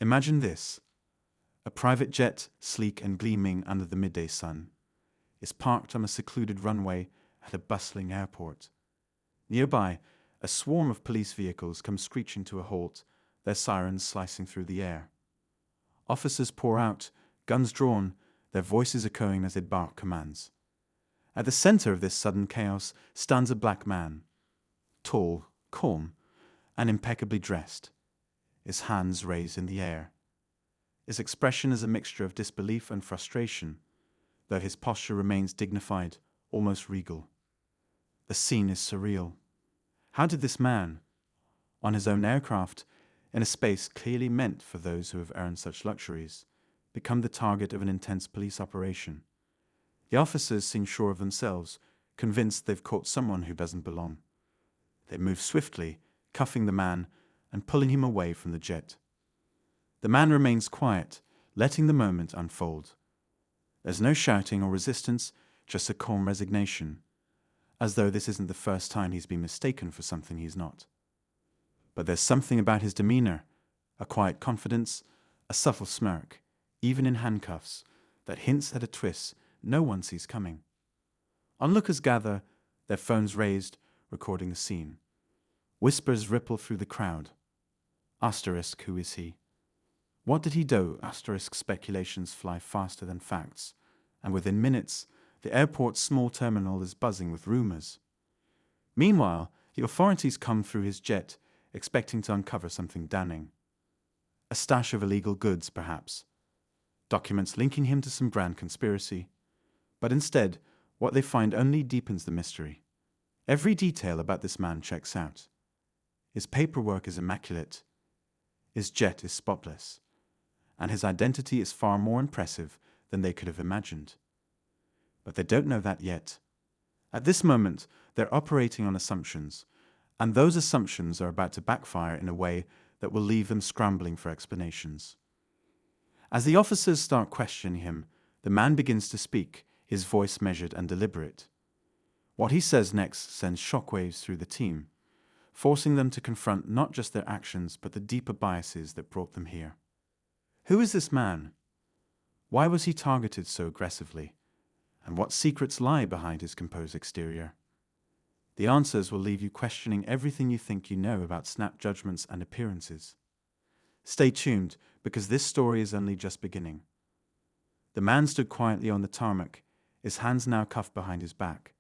Imagine this. A private jet, sleek and gleaming under the midday sun, is parked on a secluded runway at a bustling airport. Nearby, a swarm of police vehicles come screeching to a halt, their sirens slicing through the air. Officers pour out, guns drawn, their voices echoing as they bark commands. At the center of this sudden chaos stands a black man, tall, calm, and impeccably dressed, his hands raised in the air. His expression is a mixture of disbelief and frustration, though his posture remains dignified, almost regal. The scene is surreal. How did this man, on his own aircraft, in a space clearly meant for those who have earned such luxuries, become the target of an intense police operation? The officers seem sure of themselves, convinced they've caught someone who doesn't belong. They move swiftly, cuffing the man and pulling him away from the jet. The man remains quiet, letting the moment unfold. There's no shouting or resistance, just a calm resignation, as though this isn't the first time he's been mistaken for something he's not. But there's something about his demeanor, a quiet confidence, a subtle smirk, even in handcuffs, that hints at a twist no one sees coming. Onlookers gather, their phones raised, recording the scene. Whispers ripple through the crowd. Asterisk, who is he? What did he do? Asterisk speculations fly faster than facts, and within minutes, the airport's small terminal is buzzing with rumors. Meanwhile, the authorities come through his jet, expecting to uncover something damning. A stash of illegal goods, perhaps. Documents linking him to some grand conspiracy. But instead, what they find only deepens the mystery. Every detail about this man checks out. His paperwork is immaculate. His jet is spotless. And his identity is far more impressive than they could have imagined. But they don't know that yet. At this moment, they're operating on assumptions, and those assumptions are about to backfire in a way that will leave them scrambling for explanations. As the officers start questioning him, the man begins to speak, his voice measured and deliberate. What he says next sends shockwaves through the team, forcing them to confront not just their actions but the deeper biases that brought them here. Who is this man? Why was he targeted so aggressively? And what secrets lie behind his composed exterior? The answers will leave you questioning everything you think you know about snap judgments and appearances. Stay tuned, because this story is only just beginning. The man stood quietly on the tarmac, his hands now cuffed behind his back.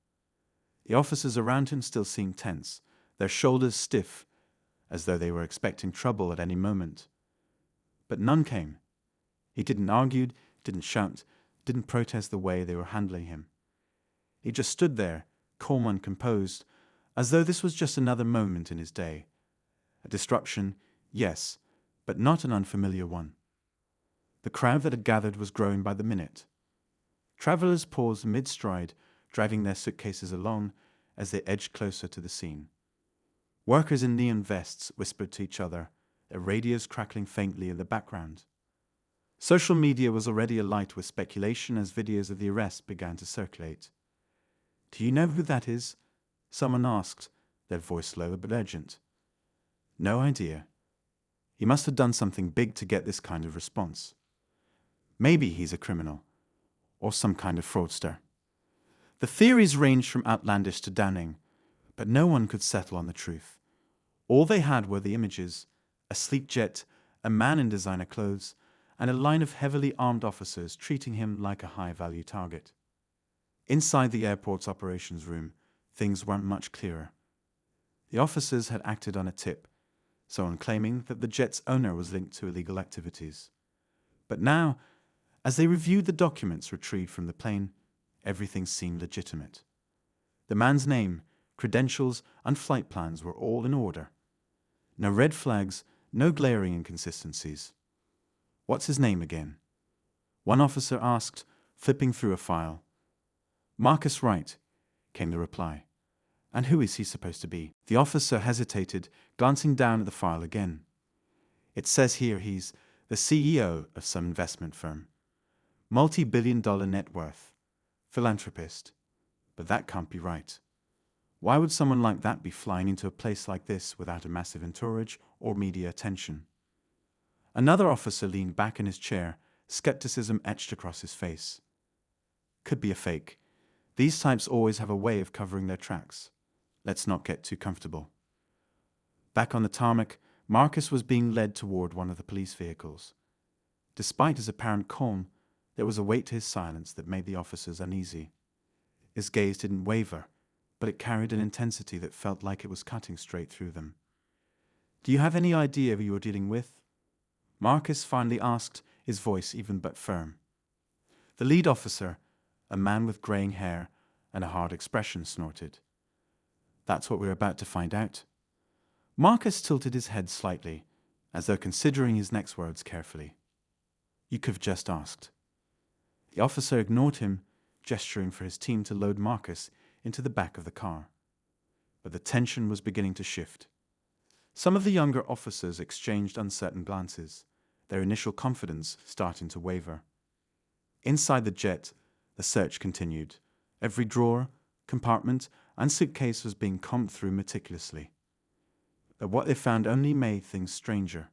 The officers around him still seemed tense, their shoulders stiff, as though they were expecting trouble at any moment. But none came. He didn't argue, didn't shout, didn't protest the way they were handling him. He just stood there, calm and composed, as though this was just another moment in his day. A disruption, yes, but not an unfamiliar one. The crowd that had gathered was growing by the minute. Travelers paused mid-stride, dragging their suitcases along as they edged closer to the scene. Workers in neon vests whispered to each other, their radios crackling faintly in the background. Social media was already alight with speculation as videos of the arrest began to circulate. "Do you know who that is?" someone asked, their voice low but urgent. "No idea. He must have done something big to get this kind of response. Maybe he's a criminal, or some kind of fraudster." The theories ranged from outlandish to damning, but no one could settle on the truth. All they had were the images: a sleek jet, a man in designer clothes, and a line of heavily armed officers treating him like a high-value target. Inside the airport's operations room, things weren't much clearer. The officers had acted on a tip, someone claiming that the jet's owner was linked to illegal activities. But now, as they reviewed the documents retrieved from the plane, everything seemed legitimate. The man's name, credentials, and flight plans were all in order. No red flags, no glaring inconsistencies. "What's his name again?" one officer asked, flipping through a file. "Marcus Wright," came the reply. "And who is he supposed to be?" The officer hesitated, glancing down at the file again. "It says here he's the CEO of some investment firm. Multi-billion-dollar net worth. Philanthropist. But that can't be right. Why would someone like that be flying into a place like this without a massive entourage or media attention?" Another officer leaned back in his chair, skepticism etched across his face. Could be a fake. These types always have a way of covering their tracks. Let's not get too comfortable. Back on the tarmac, Marcus was being led toward one of the police vehicles. Despite his apparent calm, there was a weight to his silence that made the officers uneasy. His gaze didn't waver, but it carried an intensity that felt like it was cutting straight through them. "Do you have any idea who you are dealing with?" Marcus finally asked, his voice even but firm. The lead officer, a man with graying hair and a hard expression, snorted. "That's what we're about to find out." Marcus tilted his head slightly, as though considering his next words carefully. "You could have just asked." The officer ignored him, gesturing for his team to load Marcus into the back of the car. But the tension was beginning to shift. Some of the younger officers exchanged uncertain glances, their initial confidence starting to waver. Inside the jet, the search continued. Every drawer, compartment, and suitcase was being combed through meticulously. But what they found only made things stranger.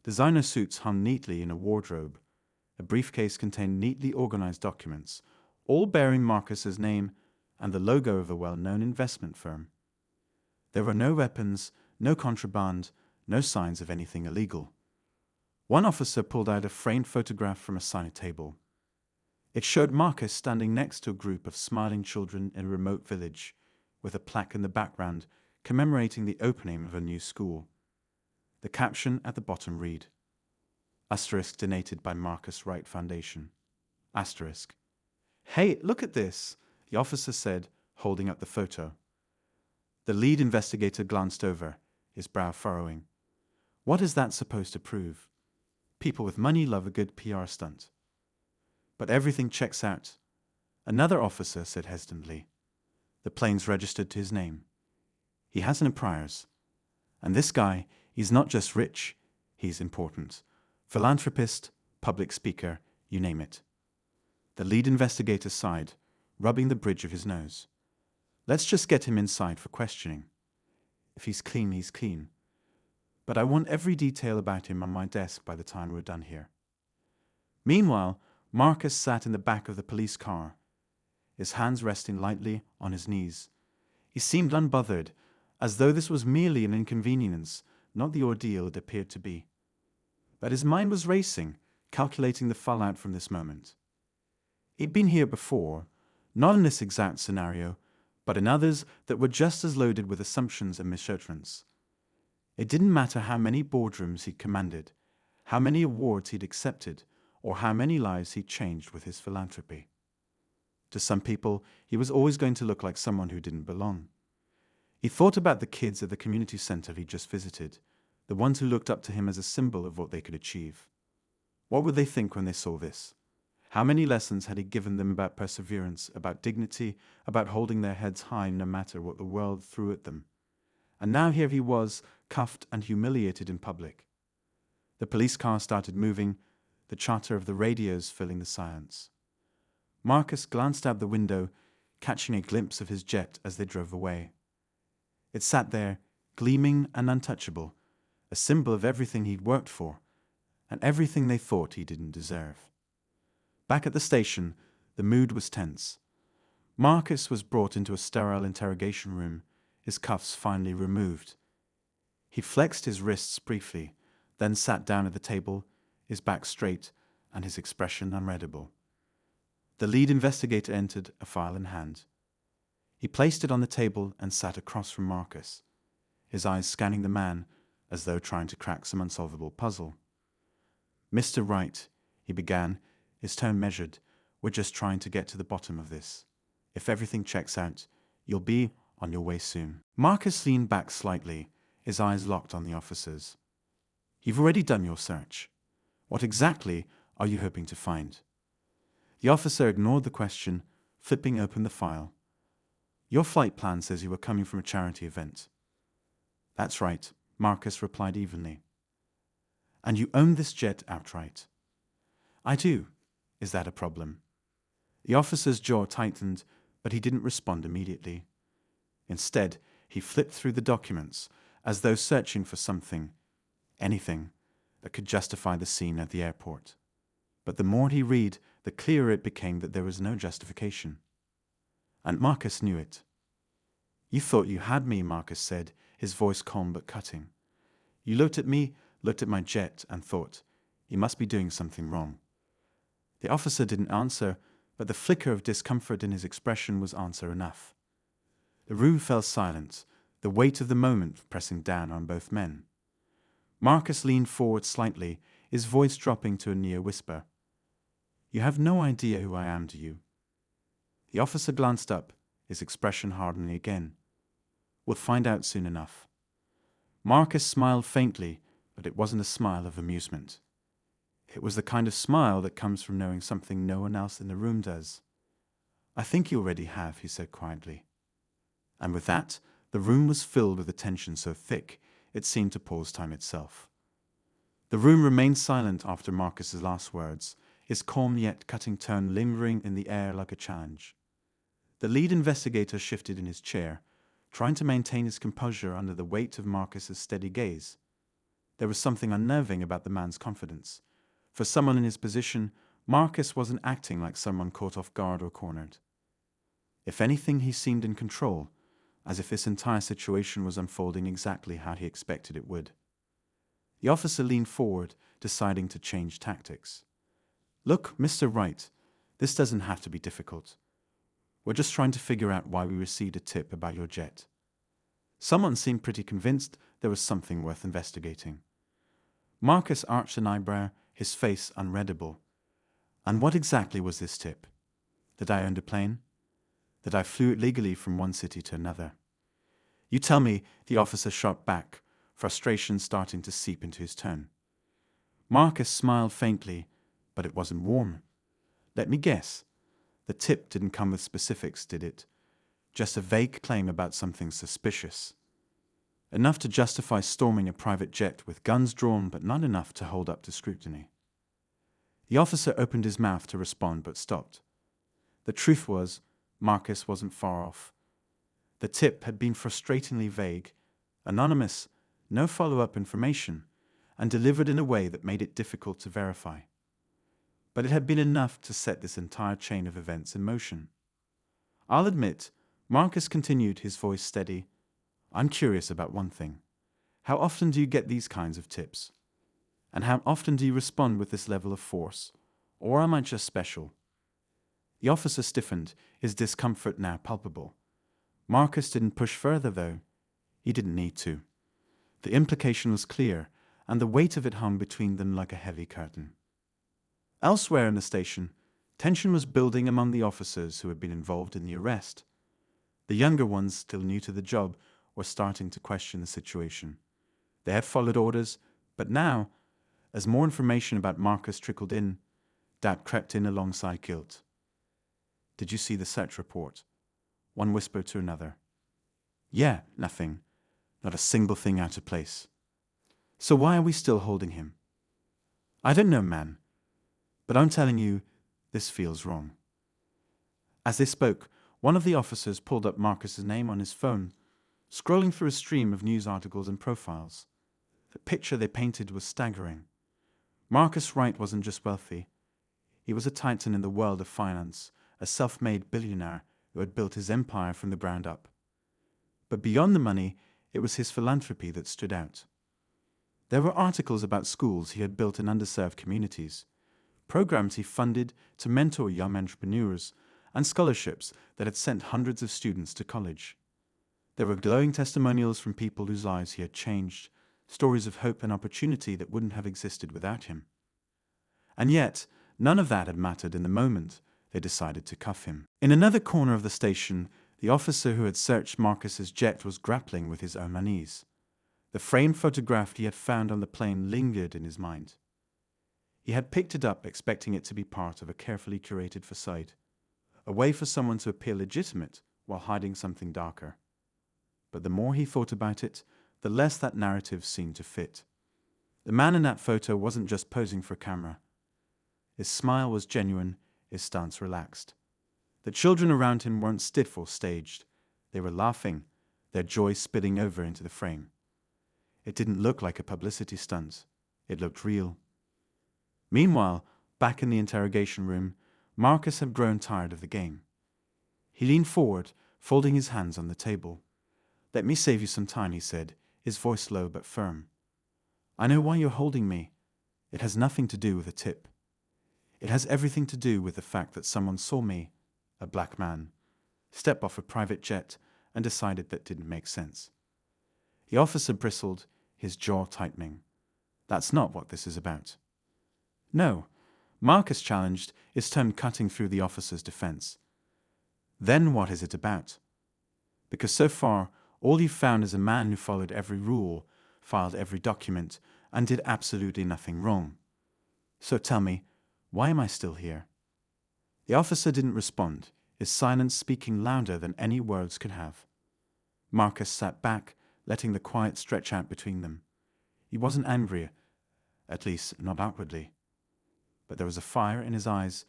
Designer suits hung neatly in a wardrobe. A briefcase contained neatly organized documents, all bearing Marcus's name and the logo of a well-known investment firm. There were no weapons, no contraband, no signs of anything illegal. One officer pulled out a framed photograph from a side table. It showed Marcus standing next to a group of smiling children in a remote village, with a plaque in the background commemorating the opening of a new school. The caption at the bottom read, "Asterisk donated by Marcus Wright Foundation." Asterisk. "Hey, look at this," the officer said, holding up the photo. The lead investigator glanced over, his brow furrowing. What is that supposed to prove? People with money love a good PR stunt. But everything checks out. Another officer said hesitantly. The plane's registered to his name. He has no priors. And this guy, he's not just rich, he's important. Philanthropist, public speaker, you name it. The lead investigator sighed, rubbing the bridge of his nose. Let's just get him inside for questioning. If he's clean, he's clean. But I want every detail about him on my desk by the time we're done here. Meanwhile, Marcus sat in the back of the police car, his hands resting lightly on his knees. He seemed unbothered, as though this was merely an inconvenience, not the ordeal it appeared to be. But his mind was racing, calculating the fallout from this moment. He'd been here before, not in this exact scenario, but in others that were just as loaded with assumptions and misjudgments. It didn't matter how many boardrooms he'd commanded, how many awards he'd accepted, or how many lives he'd changed with his philanthropy. To some people, he was always going to look like someone who didn't belong. He thought about the kids at the community center he'd just visited, the ones who looked up to him as a symbol of what they could achieve. What would they think when they saw this? How many lessons had he given them about perseverance, about dignity, about holding their heads high no matter what the world threw at them? And now here he was, cuffed and humiliated in public. The police car started moving, the chatter of the radios filling the silence. Marcus glanced out the window, catching a glimpse of his jet as they drove away. It sat there, gleaming and untouchable, a symbol of everything he'd worked for, and everything they thought he didn't deserve. Back at the station, the mood was tense. Marcus was brought into a sterile interrogation room, his cuffs finally removed. He flexed his wrists briefly, then sat down at the table, his back straight and his expression unreadable. The lead investigator entered, a file in hand. He placed it on the table and sat across from Marcus, his eyes scanning the man as though trying to crack some unsolvable puzzle. "Mr. Wright," he began, his tone measured, "we're just trying to get to the bottom of this. If everything checks out, you'll be on your way soon." Marcus leaned back slightly, his eyes locked on the officer's. "You've already done your search. What exactly are you hoping to find?" The officer ignored the question, flipping open the file. "Your flight plan says you were coming from a charity event." "That's right," Marcus replied evenly. "And you own this jet outright?" "I do. Is that a problem?" The officer's jaw tightened, but he didn't respond immediately. Instead, he flipped through the documents, as though searching for something, anything, that could justify the scene at the airport. But the more he read, the clearer it became that there was no justification. And Marcus knew it. "You thought you had me," Marcus said, his voice calm but cutting. "You looked at me, looked at my jet, and thought, he must be doing something wrong." The officer didn't answer, but the flicker of discomfort in his expression was answer enough. The room fell silent, the weight of the moment pressing down on both men. Marcus leaned forward slightly, his voice dropping to a near whisper. "You have no idea who I am, do you?" The officer glanced up, his expression hardening again. "We'll find out soon enough." Marcus smiled faintly, but it wasn't a smile of amusement. It was the kind of smile that comes from knowing something no one else in the room does. "I think you already have," he said quietly. And with that, the room was filled with a tension so thick it seemed to pause time itself. The room remained silent after Marcus's last words, his calm yet cutting tone lingering in the air like a challenge. The lead investigator shifted in his chair, trying to maintain his composure under the weight of Marcus's steady gaze. There was something unnerving about the man's confidence. For someone in his position, Marcus wasn't acting like someone caught off guard or cornered. If anything, he seemed in control, as if this entire situation was unfolding exactly how he expected it would. The officer leaned forward, deciding to change tactics. "Look, Mr. Wright, this doesn't have to be difficult. We're just trying to figure out why we received a tip about your jet. Someone seemed pretty convinced there was something worth investigating." Marcus arched an eyebrow, his face unreadable. "And what exactly was this tip? That I owned a plane? That I flew it legally from one city to another?" "You tell me," the officer shot back, frustration starting to seep into his tone. Marcus smiled faintly, but it wasn't warm. "Let me guess. The tip didn't come with specifics, did it? Just a vague claim about something suspicious. Enough to justify storming a private jet with guns drawn, but not enough to hold up to scrutiny." The officer opened his mouth to respond, but stopped. The truth was, Marcus wasn't far off. The tip had been frustratingly vague, anonymous, no follow-up information, and delivered in a way that made it difficult to verify. But it had been enough to set this entire chain of events in motion. "I'll admit," Marcus continued, his voice steady, "I'm curious about one thing. How often do you get these kinds of tips? And how often do you respond with this level of force? Or am I just special?" The officer stiffened, his discomfort now palpable. Marcus didn't push further, though. He didn't need to. The implication was clear, and the weight of it hung between them like a heavy curtain. Elsewhere in the station, tension was building among the officers who had been involved in the arrest. The younger ones, still new to the job, were starting to question the situation. They had followed orders, but now, as more information about Marcus trickled in, doubt crept in alongside guilt. "Did you see the search report?" One whispered to another. "Yeah, nothing. Not a single thing out of place." "So why are we still holding him?" "I don't know, man. But I'm telling you, this feels wrong." As they spoke, one of the officers pulled up Marcus's name on his phone, scrolling through a stream of news articles and profiles. The picture they painted was staggering. Marcus Wright wasn't just wealthy. He was a titan in the world of finance, a self-made billionaire who had built his empire from the ground up. But beyond the money, it was his philanthropy that stood out. There were articles about schools he had built in underserved communities, programs he funded to mentor young entrepreneurs, and scholarships that had sent hundreds of students to college. There were glowing testimonials from people whose lives he had changed, stories of hope and opportunity that wouldn't have existed without him. And yet, none of that had mattered in the moment they decided to cuff him. In another corner of the station, the officer who had searched Marcus's jet was grappling with his own unease. The framed photograph he had found on the plane lingered in his mind. He had picked it up expecting it to be part of a carefully curated facade, a way for someone to appear legitimate while hiding something darker. But the more he thought about it, the less that narrative seemed to fit. The man in that photo wasn't just posing for a camera. His smile was genuine, his stance relaxed. The children around him weren't stiff or staged. They were laughing, their joy spilling over into the frame. It didn't look like a publicity stunt. It looked real. Meanwhile, back in the interrogation room, Marcus had grown tired of the game. He leaned forward, folding his hands on the table. "Let me save you some time," he said, his voice low but firm. "I know why you're holding me. It has nothing to do with a tip. It has everything to do with the fact that someone saw me, a black man, step off a private jet and decided that didn't make sense." The officer bristled, his jaw tightening. "That's not what this is about." "No," Marcus challenged, his tone cutting through the officer's defense. "Then what is it about? Because so far, all you've found is a man who followed every rule, filed every document, and did absolutely nothing wrong. So tell me, why am I still here?" The officer didn't respond, his silence speaking louder than any words could have. Marcus sat back, letting the quiet stretch out between them. He wasn't angry, at least not outwardly. But there was a fire in his eyes,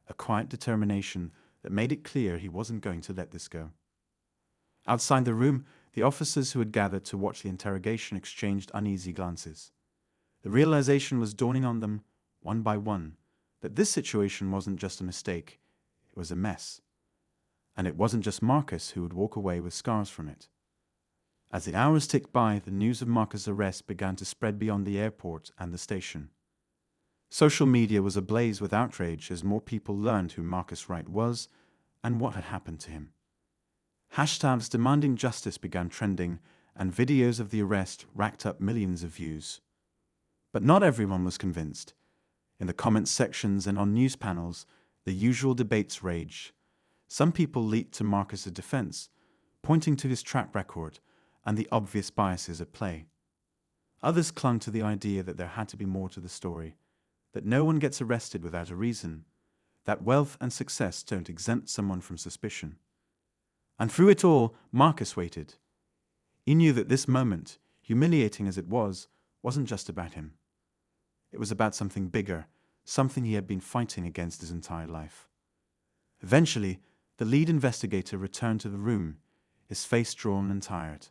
a quiet determination that made it clear he wasn't going to let this go. Outside the room, the officers who had gathered to watch the interrogation exchanged uneasy glances. The realization was dawning on them, one by one, that this situation wasn't just a mistake, it was a mess. And it wasn't just Marcus who would walk away with scars from it. As the hours ticked by, the news of Marcus' arrest began to spread beyond the airport and the station. Social media was ablaze with outrage as more people learned who Marcus Wright was and what had happened to him. Hashtags demanding justice began trending, and videos of the arrest racked up millions of views. But not everyone was convinced. In the comments sections and on news panels, the usual debates raged. Some people leaped to Marcus' defense, pointing to his track record and the obvious biases at play. Others clung to the idea that there had to be more to the story, that no one gets arrested without a reason, that wealth and success don't exempt someone from suspicion. And through it all, Marcus waited. He knew that this moment, humiliating as it was, wasn't just about him. It was about something bigger, something he had been fighting against his entire life. Eventually, the lead investigator returned to the room, his face drawn and tired.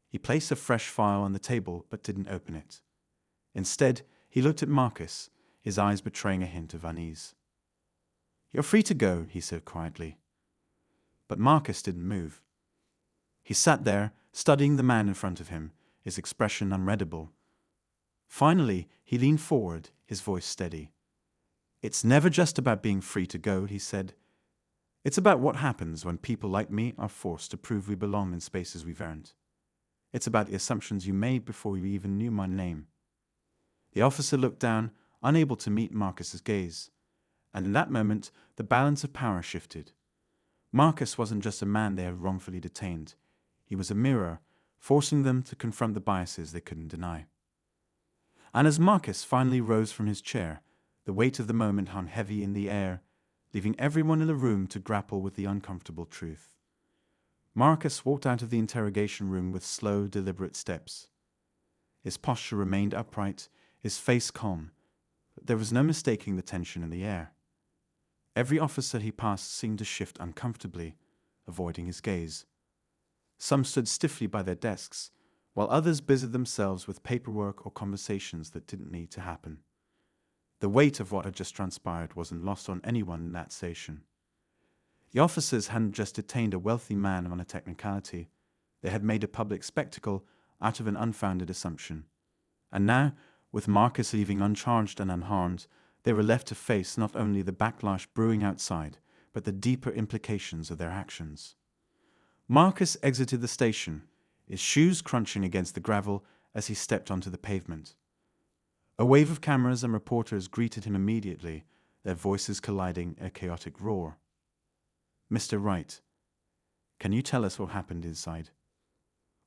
He placed a fresh file on the table but didn't open it. Instead, he looked at Marcus, his eyes betraying a hint of unease. "You're free to go," he said quietly. But Marcus didn't move. He sat there, studying the man in front of him, his expression unreadable. Finally, he leaned forward, his voice steady. "It's never just about being free to go," he said. "It's about what happens when people like me are forced to prove we belong in spaces we've earned. It's about the assumptions you made before you even knew my name." The officer looked down, unable to meet Marcus's gaze. And in that moment, the balance of power shifted. Marcus wasn't just a man they had wrongfully detained. He was a mirror, forcing them to confront the biases they couldn't deny. And as Marcus finally rose from his chair, the weight of the moment hung heavy in the air, leaving everyone in the room to grapple with the uncomfortable truth. Marcus walked out of the interrogation room with slow, deliberate steps. His posture remained upright, his face calm, but there was no mistaking the tension in the air. Every officer he passed seemed to shift uncomfortably, avoiding his gaze. Some stood stiffly by their desks, while others busied themselves with paperwork or conversations that didn't need to happen. The weight of what had just transpired wasn't lost on anyone in that station. The officers hadn't just detained a wealthy man on a technicality. They had made a public spectacle out of an unfounded assumption. And now, with Marcus leaving uncharged and unharmed, they were left to face not only the backlash brewing outside, but the deeper implications of their actions. Marcus exited the station, his shoes crunching against the gravel as he stepped onto the pavement. A wave of cameras and reporters greeted him immediately, their voices colliding in a chaotic roar. "Mr. Wright, can you tell us what happened inside?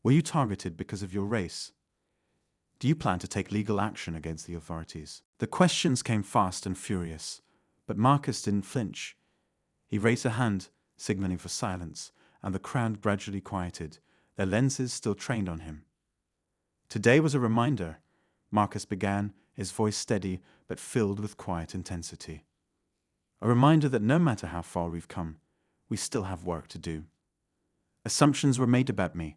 Were you targeted because of your race? Do you plan to take legal action against the authorities?" The questions came fast and furious, but Marcus didn't flinch. He raised a hand, signaling for silence, and the crowd gradually quieted, their lenses still trained on him. "Today was a reminder," Marcus began, his voice steady but filled with quiet intensity. "A reminder that no matter how far we've come, we still have work to do. Assumptions were made about me,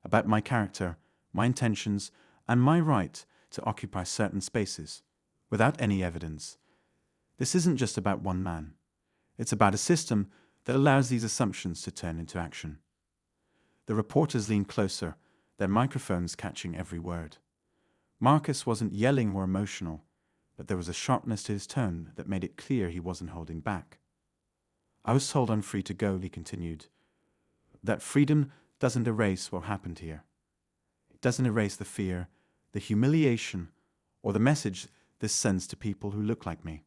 about my character, my intentions, and my right to occupy certain spaces, without any evidence. This isn't just about one man. It's about a system that allows these assumptions to turn into action. The reporters leaned closer, their microphones catching every word. Marcus wasn't yelling or emotional, but there was a sharpness to his tone that made it clear he wasn't holding back. "I was told I'm free to go," he continued. "That freedom doesn't erase what happened here. It doesn't erase the fear, the humiliation, or the message this sends to people who look like me.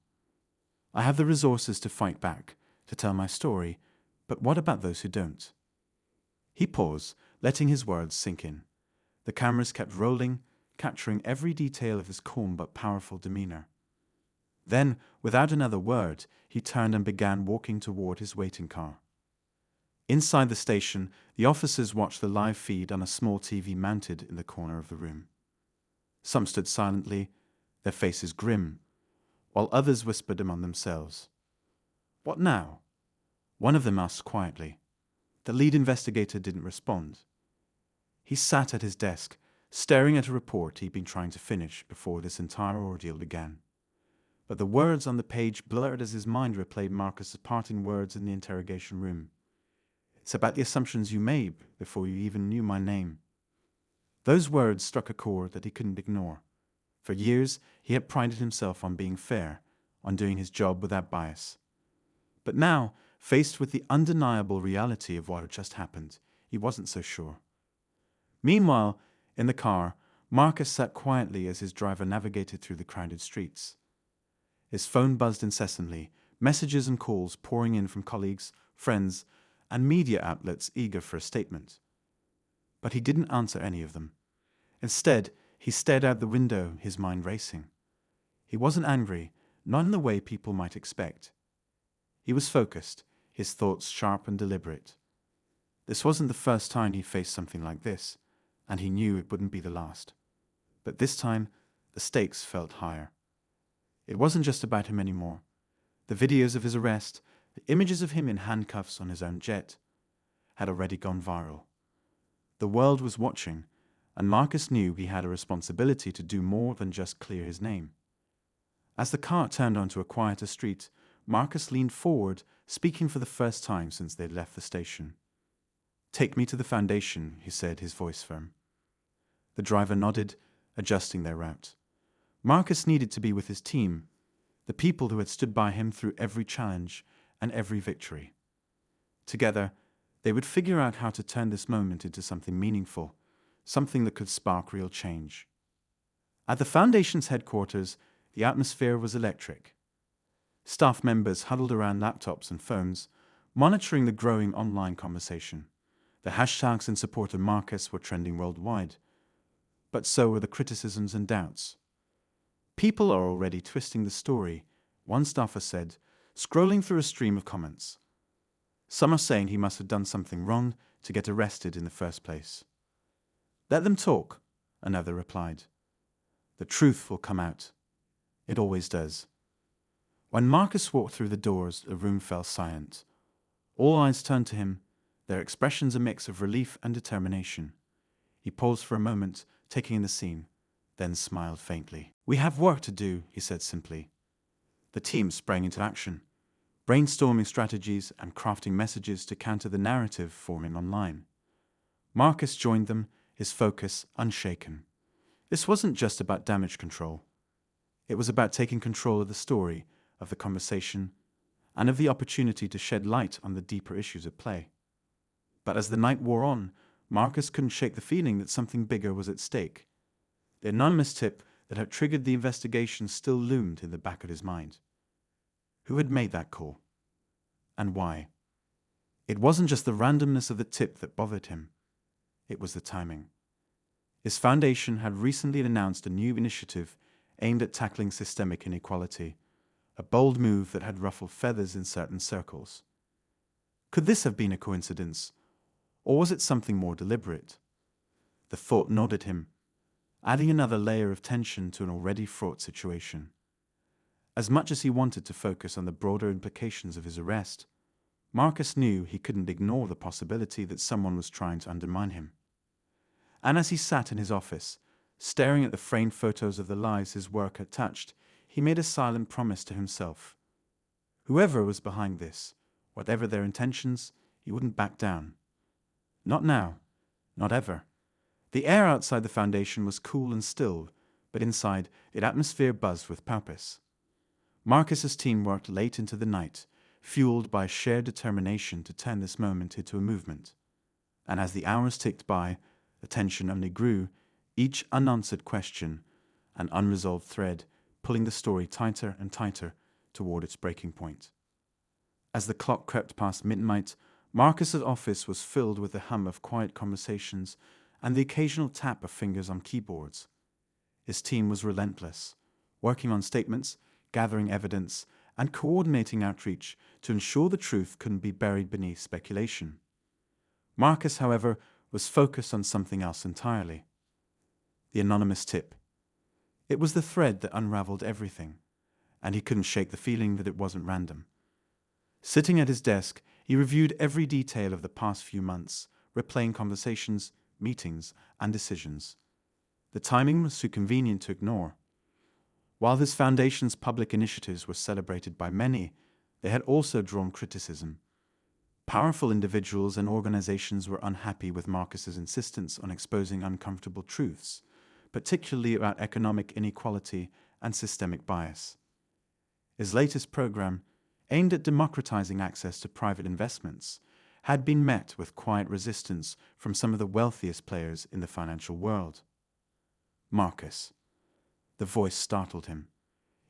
I have the resources to fight back, to tell my story, but what about those who don't?" He paused, letting his words sink in. The cameras kept rolling, capturing every detail of his calm but powerful demeanor. Then, without another word, he turned and began walking toward his waiting car. Inside the station, the officers watched the live feed on a small TV mounted in the corner of the room. Some stood silently, their faces grim, while others whispered among themselves. "What now?" one of them asked quietly. The lead investigator didn't respond. He sat at his desk, staring at a report he'd been trying to finish before this entire ordeal began. But the words on the page blurred as his mind replayed Marcus's parting words in the interrogation room. "It's about the assumptions you made before you even knew my name." Those words struck a chord that he couldn't ignore. For years, he had prided himself on being fair, on doing his job without bias. But now, faced with the undeniable reality of what had just happened, he wasn't so sure. Meanwhile, in the car, Marcus sat quietly as his driver navigated through the crowded streets. His phone buzzed incessantly, messages and calls pouring in from colleagues, friends, and media outlets eager for a statement. But he didn't answer any of them. Instead, he stared out the window, his mind racing. He wasn't angry, not in the way people might expect. He was focused, his thoughts sharp and deliberate. This wasn't the first time he faced something like this, and he knew it wouldn't be the last. But this time, the stakes felt higher. It wasn't just about him anymore. The videos of his arrest, the images of him in handcuffs on his own jet, had already gone viral. The world was watching, and Marcus knew he had a responsibility to do more than just clear his name. As the car turned onto a quieter street, Marcus leaned forward, speaking for the first time since they'd left the station. "Take me to the foundation," he said, his voice firm. The driver nodded, adjusting their route. Marcus needed to be with his team, the people who had stood by him through every challenge and every victory. Together, they would figure out how to turn this moment into something meaningful, something that could spark real change. At the Foundation's headquarters, the atmosphere was electric. Staff members huddled around laptops and phones, monitoring the growing online conversation. The hashtags in support of Marcus were trending worldwide, but so were the criticisms and doubts. "People are already twisting the story," one staffer said, scrolling through a stream of comments. "Some are saying he must have done something wrong to get arrested in the first place." "Let them talk," another replied. "The truth will come out. It always does." When Marcus walked through the doors, the room fell silent. All eyes turned to him, their expressions a mix of relief and determination. He paused for a moment, taking in the scene, then smiled faintly. "We have work to do," he said simply. The team sprang into action, brainstorming strategies and crafting messages to counter the narrative forming online. Marcus joined them, his focus unshaken. This wasn't just about damage control. It was about taking control of the story, of the conversation, and of the opportunity to shed light on the deeper issues at play. But as the night wore on, Marcus couldn't shake the feeling that something bigger was at stake. The anonymous tip that had triggered the investigation still loomed in the back of his mind. Who had made that call? And why? It wasn't just the randomness of the tip that bothered him. It was the timing. His foundation had recently announced a new initiative aimed at tackling systemic inequality, a bold move that had ruffled feathers in certain circles. Could this have been a coincidence, or was it something more deliberate? The thought gnawed him, adding another layer of tension to an already fraught situation. As much as he wanted to focus on the broader implications of his arrest, Marcus knew he couldn't ignore the possibility that someone was trying to undermine him. And as he sat in his office, Staring at the framed photos of the lies his work had touched, he made a silent promise to himself. Whoever was behind this, whatever their intentions, he wouldn't back down. Not now. Not ever. The air outside the foundation was cool and still, but inside, the atmosphere buzzed with purpose. Marcus's team worked late into the night, fueled by a shared determination to turn this moment into a movement. And as the hours ticked by, the tension only grew, each unanswered question, an unresolved thread, pulling the story tighter and tighter toward its breaking point. As the clock crept past midnight, Marcus's office was filled with the hum of quiet conversations and the occasional tap of fingers on keyboards. His team was relentless, working on statements, gathering evidence, and coordinating outreach to ensure the truth couldn't be buried beneath speculation. Marcus, however, was focused on something else entirely. The anonymous tip. It was the thread that unraveled everything, and he couldn't shake the feeling that it wasn't random. Sitting at his desk, he reviewed every detail of the past few months, replaying conversations, meetings, and decisions. The timing was too convenient to ignore. While this foundation's public initiatives were celebrated by many, they had also drawn criticism. Powerful individuals and organizations were unhappy with Marcus's insistence on exposing uncomfortable truths, particularly about economic inequality and systemic bias. His latest program, aimed at democratizing access to private investments, had been met with quiet resistance from some of the wealthiest players in the financial world. Marcus. The voice startled him.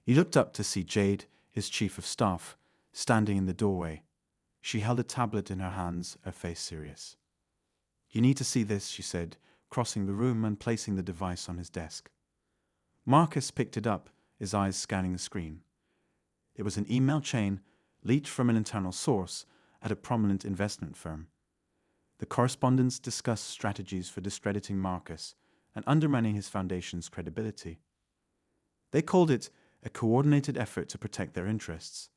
He looked up to see Jade, his chief of staff, standing in the doorway. She held a tablet in her hands, her face serious. "You need to see this," she said, crossing the room and placing the device on his desk. Marcus picked it up, his eyes scanning the screen. It was an email chain leaked from an internal source at a prominent investment firm. The correspondence discussed strategies for discrediting Marcus and undermining his foundation's credibility. They called it a coordinated effort to protect their interests.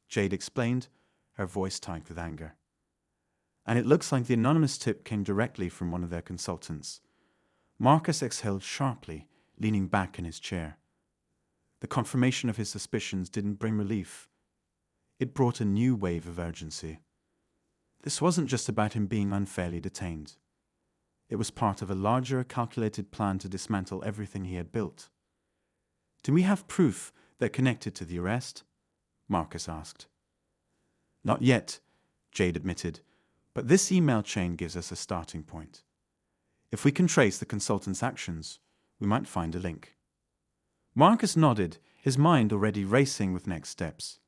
Jade explained, her voice tight with anger. And it looks like the anonymous tip came directly from one of their consultants. Marcus exhaled sharply, leaning back in his chair. The confirmation of his suspicions didn't bring relief. It brought a new wave of urgency. This wasn't just about him being unfairly detained. It was part of a larger, calculated plan to dismantle everything he had built. "Do we have proof they're connected to the arrest?" Marcus asked. "Not yet," Jade admitted, "but this email chain gives us a starting point. If we can trace the consultant's actions, we might find a link." Marcus nodded, his mind already racing with next steps.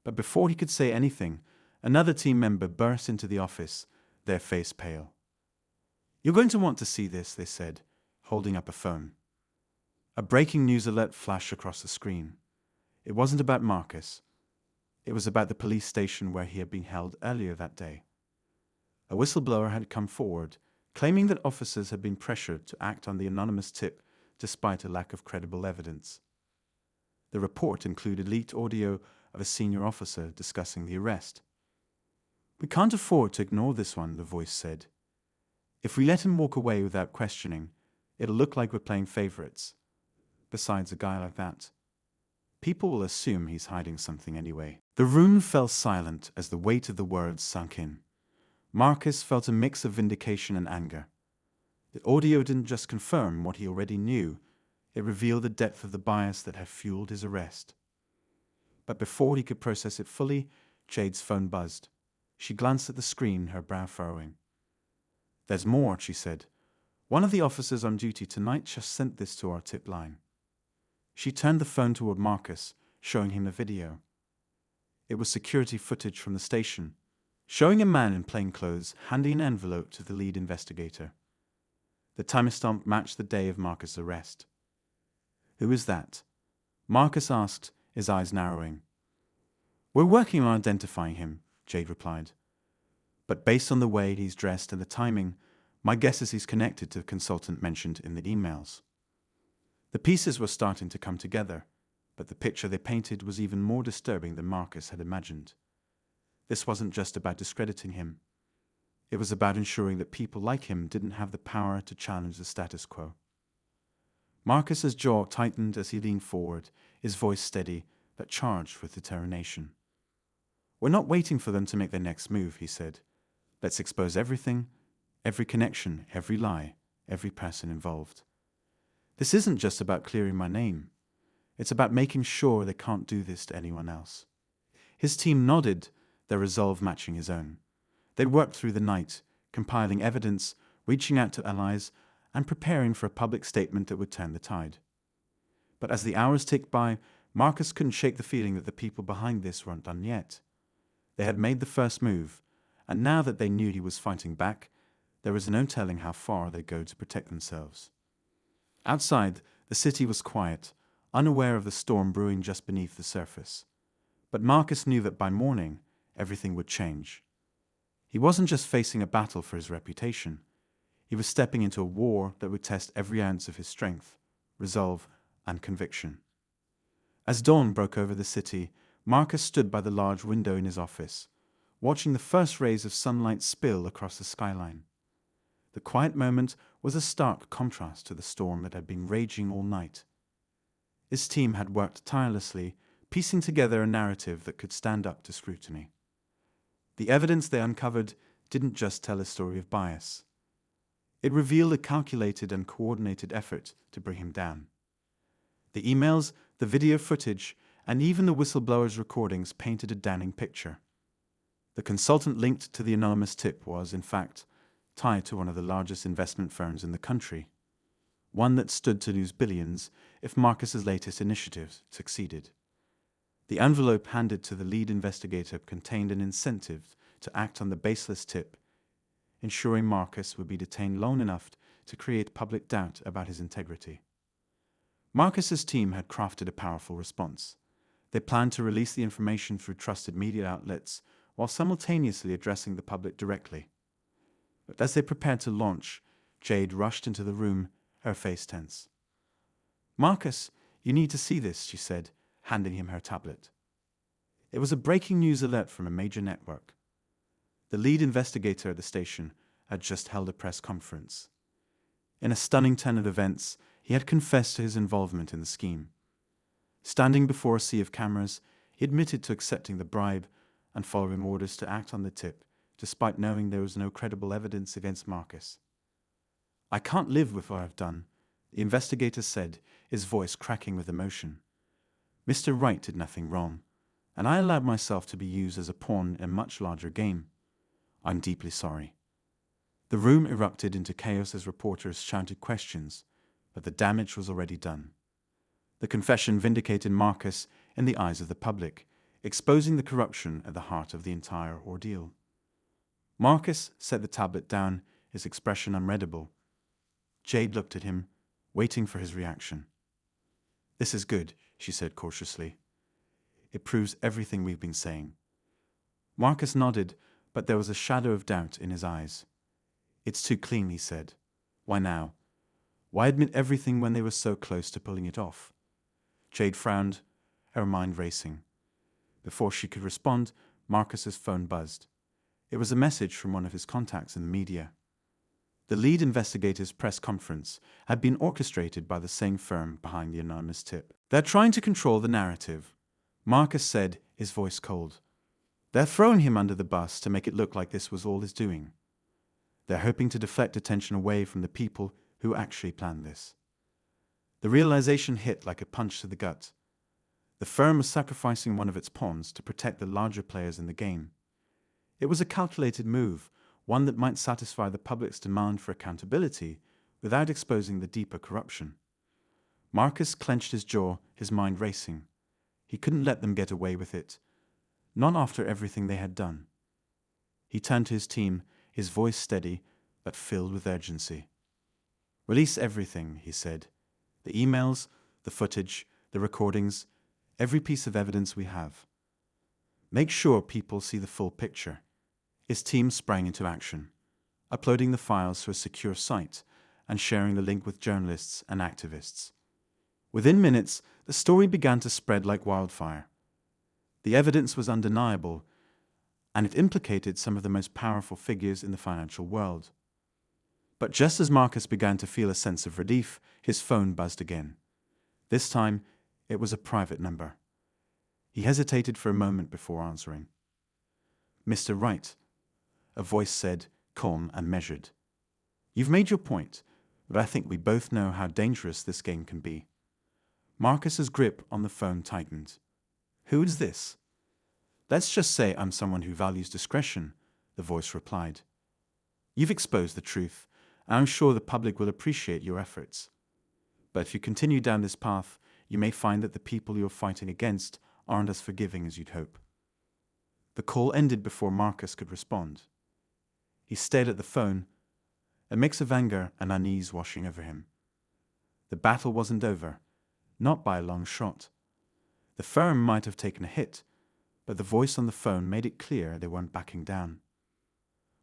But before he could say anything, another team member burst into the office, their face pale. "You're going to want to see this," they said, holding up a phone. A breaking news alert flashed across the screen. It wasn't about Marcus. It was about the police station where he had been held earlier that day. A whistleblower had come forward, claiming that officers had been pressured to act on the anonymous tip despite a lack of credible evidence. The report included leaked audio of a senior officer discussing the arrest. "We can't afford to ignore this one," the voice said. "If we let him walk away without questioning, it'll look like we're playing favorites. Besides, a guy like that, people will assume he's hiding something anyway." The room fell silent as the weight of the words sunk in. Marcus felt a mix of vindication and anger. The audio didn't just confirm what he already knew, it revealed the depth of the bias that had fueled his arrest. But before he could process it fully, Jade's phone buzzed. She glanced at the screen, her brow furrowing. "There's more," she said. "One of the officers on duty tonight just sent this to our tip line." She turned the phone toward Marcus, showing him a video. It was security footage from the station, showing a man in plainclothes handing an envelope to the lead investigator. The timestamp matched the day of Marcus' arrest. "Who is that?" Marcus asked, his eyes narrowing. "We're working on identifying him," Jade replied. "But based on the way he's dressed and the timing, my guess is he's connected to the consultant mentioned in the emails." The pieces were starting to come together, but the picture they painted was even more disturbing than Marcus had imagined. This wasn't just about discrediting him. It was about ensuring that people like him didn't have the power to challenge the status quo. Marcus's jaw tightened as he leaned forward, his voice steady but charged with determination. "We're not waiting for them to make their next move," he said. "Let's expose everything, every connection, every lie, every person involved. This isn't just about clearing my name. It's about making sure they can't do this to anyone else." His team nodded, their resolve matching his own. They'd worked through the night, compiling evidence, reaching out to allies, and preparing for a public statement that would turn the tide. But as the hours ticked by, Marcus couldn't shake the feeling that the people behind this weren't done yet. They had made the first move, and now that they knew he was fighting back, there was no telling how far they'd go to protect themselves. Outside, the city was quiet, unaware of the storm brewing just beneath the surface. But Marcus knew that by morning, everything would change. He wasn't just facing a battle for his reputation. He was stepping into a war that would test every ounce of his strength, resolve, and conviction. As dawn broke over the city, Marcus stood by the large window in his office, watching the first rays of sunlight spill across the skyline. The quiet moment was a stark contrast to the storm that had been raging all night. His team had worked tirelessly, piecing together a narrative that could stand up to scrutiny. The evidence they uncovered didn't just tell a story of bias. It revealed a calculated and coordinated effort to bring him down. The emails, the video footage, and even the whistleblower's recordings painted a damning picture. The consultant linked to the anonymous tip was, in fact, tied to one of the largest investment firms in the country, one that stood to lose billions if Marcus's latest initiatives succeeded. The envelope handed to the lead investigator contained an incentive to act on the baseless tip, ensuring Marcus would be detained long enough to create public doubt about his integrity. Marcus's team had crafted a powerful response. They planned to release the information through trusted media outlets while simultaneously addressing the public directly. But as they prepared to launch, Jade rushed into the room, her face tense. "Marcus, you need to see this," she said, handing him her tablet. It was a breaking news alert from a major network. The lead investigator at the station had just held a press conference. In a stunning turn of events, he had confessed to his involvement in the scheme. Standing before a sea of cameras, he admitted to accepting the bribe and following orders to act on the tip, despite knowing there was no credible evidence against Marcus. "I can't live with what I've done," the investigator said, his voice cracking with emotion. "Mr. Wright did nothing wrong, and I allowed myself to be used as a pawn in a much larger game. I'm deeply sorry." The room erupted into chaos as reporters shouted questions, but the damage was already done. The confession vindicated Marcus in the eyes of the public, exposing the corruption at the heart of the entire ordeal. Marcus set the tablet down, his expression unreadable. Jade looked at him, waiting for his reaction. "This is good," she said cautiously. "It proves everything we've been saying." Marcus nodded, but there was a shadow of doubt in his eyes. "It's too clean," he said. "Why now? Why admit everything when they were so close to pulling it off?" Jade frowned, her mind racing. Before she could respond, Marcus's phone buzzed. It was a message from one of his contacts in the media. The lead investigator's press conference had been orchestrated by the same firm behind the anonymous tip. "They're trying to control the narrative," Marcus said, his voice cold. "They're throwing him under the bus to make it look like this was all his doing. They're hoping to deflect attention away from the people who actually planned this." The realization hit like a punch to the gut. The firm was sacrificing one of its pawns to protect the larger players in the game. It was a calculated move, one that might satisfy the public's demand for accountability without exposing the deeper corruption. Marcus clenched his jaw, his mind racing. He couldn't let them get away with it, not after everything they had done. He turned to his team, his voice steady but filled with urgency. "Release everything," he said. "The emails, the footage, the recordings, every piece of evidence we have. Make sure people see the full picture." His team sprang into action, uploading the files to a secure site and sharing the link with journalists and activists. Within minutes, the story began to spread like wildfire. The evidence was undeniable, and it implicated some of the most powerful figures in the financial world. But just as Marcus began to feel a sense of relief, his phone buzzed again. This time, it was a private number. He hesitated for a moment before answering. "Mr. Wright," a voice said, calm and measured. "You've made your point, but I think we both know how dangerous this game can be." Marcus's grip on the phone tightened. "Who is this?" "Let's just say I'm someone who values discretion," the voice replied. "You've exposed the truth, and I'm sure the public will appreciate your efforts. But if you continue down this path, you may find that the people you're fighting against aren't as forgiving as you'd hope." The call ended before Marcus could respond. He stared at the phone, a mix of anger and unease washing over him. The battle wasn't over, not by a long shot. The firm might have taken a hit, but the voice on the phone made it clear they weren't backing down.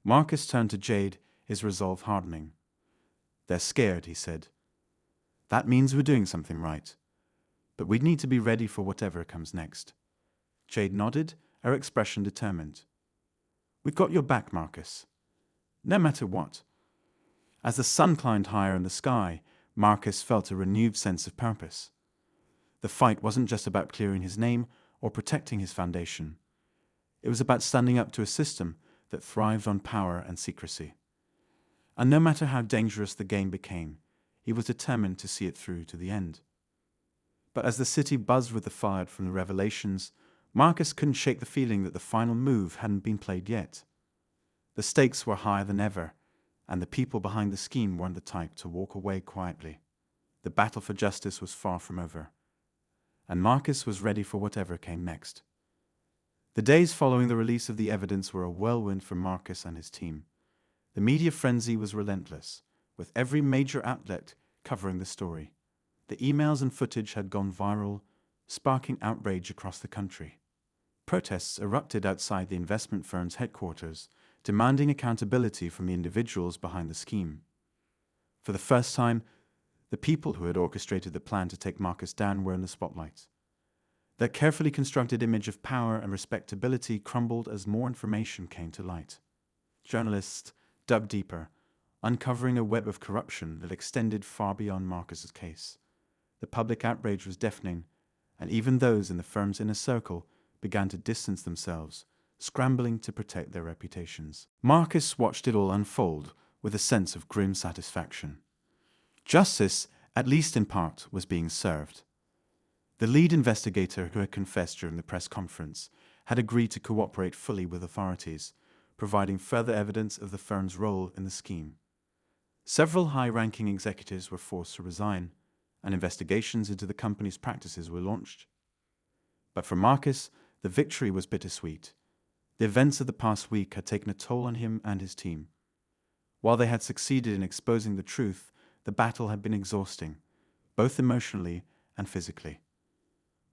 Marcus turned to Jade, his resolve hardening. "They're scared," he said. "That means we're doing something right. But we'd need to be ready for whatever comes next." Jade nodded, her expression determined. "We've got your back, Marcus. No matter what." As the sun climbed higher in the sky, Marcus felt a renewed sense of purpose. The fight wasn't just about clearing his name or protecting his foundation. It was about standing up to a system that thrived on power and secrecy. And no matter how dangerous the game became, he was determined to see it through to the end. But as the city buzzed with the fire from the revelations, Marcus couldn't shake the feeling that the final move hadn't been played yet. The stakes were higher than ever, and the people behind the scheme weren't the type to walk away quietly. The battle for justice was far from over, and Marcus was ready for whatever came next. The days following the release of the evidence were a whirlwind for Marcus and his team. The media frenzy was relentless, with every major outlet covering the story. The emails and footage had gone viral, sparking outrage across the country. Protests erupted outside the investment firm's headquarters, demanding accountability from the individuals behind the scheme. For the first time, the people who had orchestrated the plan to take Marcus down were in the spotlight. Their carefully constructed image of power and respectability crumbled as more information came to light. Journalists dug deeper, uncovering a web of corruption that extended far beyond Marcus's case. The public outrage was deafening, and even those in the firm's inner circle began to distance themselves, scrambling to protect their reputations. Marcus watched it all unfold with a sense of grim satisfaction. Justice, at least in part, was being served. The lead investigator who had confessed during the press conference had agreed to cooperate fully with authorities, providing further evidence of the firm's role in the scheme. Several high-ranking executives were forced to resign, and investigations into the company's practices were launched. But for Marcus, the victory was bittersweet. The events of the past week had taken a toll on him and his team. While they had succeeded in exposing the truth, the battle had been exhausting, both emotionally and physically.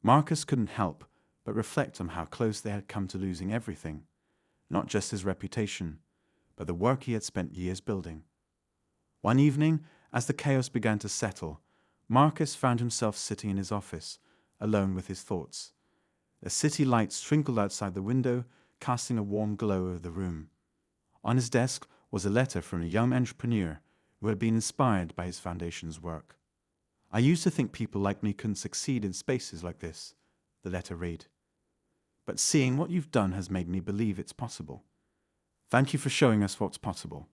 Marcus couldn't help but reflect on how close they had come to losing everything, not just his reputation, but the work he had spent years building. One evening, as the chaos began to settle, Marcus found himself sitting in his office, alone with his thoughts. A city light twinkled outside the window, casting a warm glow over the room. On his desk was a letter from a young entrepreneur who had been inspired by his foundation's work. "I used to think people like me couldn't succeed in spaces like this," the letter read. "But seeing what you've done has made me believe it's possible. Thank you for showing us what's possible."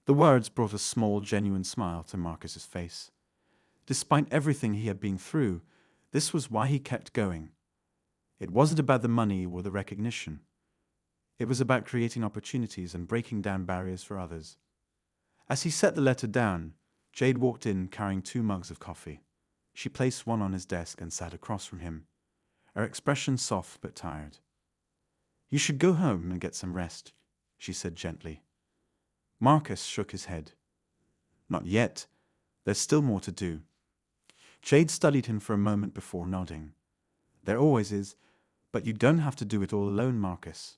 The words brought a small, genuine smile to Marcus's face. Despite everything he had been through, this was why he kept going. It wasn't about the money or the recognition. It was about creating opportunities and breaking down barriers for others. As he set the letter down, Jade walked in carrying 2 mugs of coffee. She placed one on his desk and sat across from him, her expression soft but tired. "You should go home and get some rest," she said gently. Marcus shook his head. "Not yet. There's still more to do." Jade studied him for a moment before nodding. "There always is, but you don't have to do it all alone, Marcus.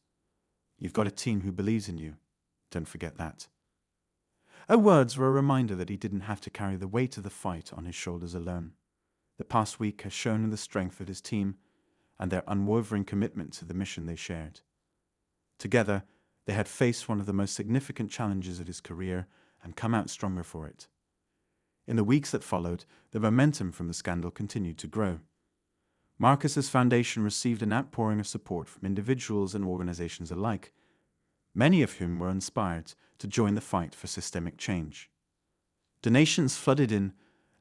You've got a team who believes in you. Don't forget that." Her words were a reminder that he didn't have to carry the weight of the fight on his shoulders alone. The past week had shown him the strength of his team and their unwavering commitment to the mission they shared. Together, they had faced one of the most significant challenges of his career and come out stronger for it. In the weeks that followed, the momentum from the scandal continued to grow. Marcus's foundation received an outpouring of support from individuals and organizations alike, many of whom were inspired to join the fight for systemic change. Donations flooded in,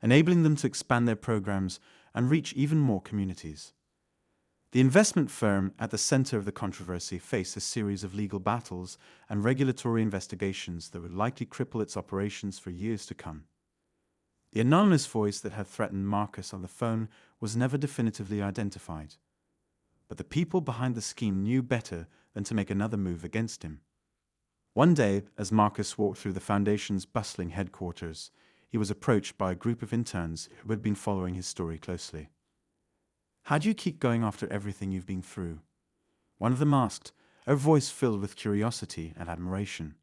enabling them to expand their programs and reach even more communities. The investment firm at the center of the controversy faced a series of legal battles and regulatory investigations that would likely cripple its operations for years to come. The anonymous voice that had threatened Marcus on the phone was never definitively identified, but the people behind the scheme knew better than to make another move against him. One day, as Marcus walked through the Foundation's bustling headquarters, he was approached by a group of interns who had been following his story closely. "How do you keep going after everything you've been through?" One of them asked, her voice filled with curiosity and admiration.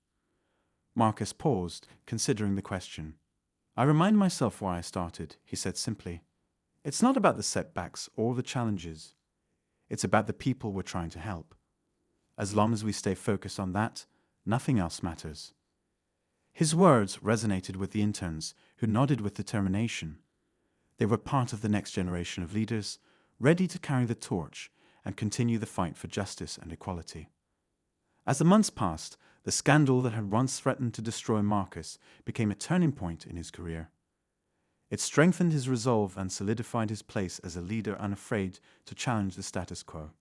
Marcus paused, considering the question. "I remind myself why I started," he said simply. "It's not about the setbacks or the challenges. It's about the people we're trying to help. As long as we stay focused on that, nothing else matters." His words resonated with the interns, who nodded with determination. They were part of the next generation of leaders, ready to carry the torch and continue the fight for justice and equality. As the months passed, the scandal that had once threatened to destroy Marcus became a turning point in his career. It strengthened his resolve and solidified his place as a leader unafraid to challenge the status quo.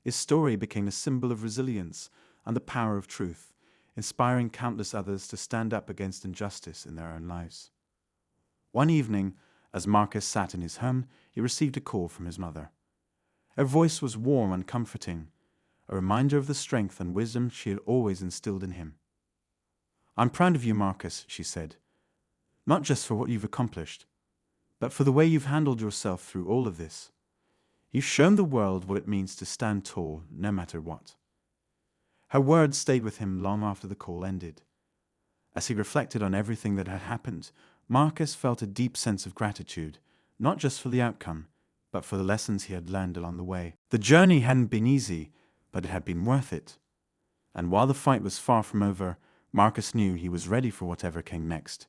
His story became a symbol of resilience and the power of truth, inspiring countless others to stand up against injustice in their own lives. One evening, as Marcus sat in his home, he received a call from his mother. Her voice was warm and comforting, a reminder of the strength and wisdom she had always instilled in him. "I'm proud of you, Marcus," she said, "not just for what you've accomplished, but for the way you've handled yourself through all of this. You've shown the world what it means to stand tall, no matter what." Her words stayed with him long after the call ended. As he reflected on everything that had happened, Marcus felt a deep sense of gratitude, not just for the outcome, but for the lessons he had learned along the way. The journey hadn't been easy, but it had been worth it. And while the fight was far from over, Marcus knew he was ready for whatever came next.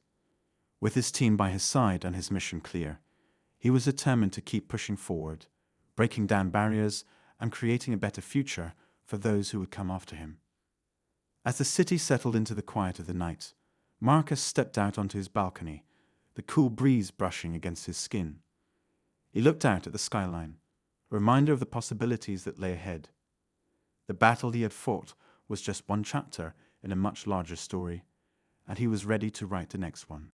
With his team by his side and his mission clear, he was determined to keep pushing forward, breaking down barriers and creating a better future for those who would come after him. As the city settled into the quiet of the night, Marcus stepped out onto his balcony, the cool breeze brushing against his skin. He looked out at the skyline, a reminder of the possibilities that lay ahead. The battle he had fought was just one chapter in a much larger story, and he was ready to write the next one.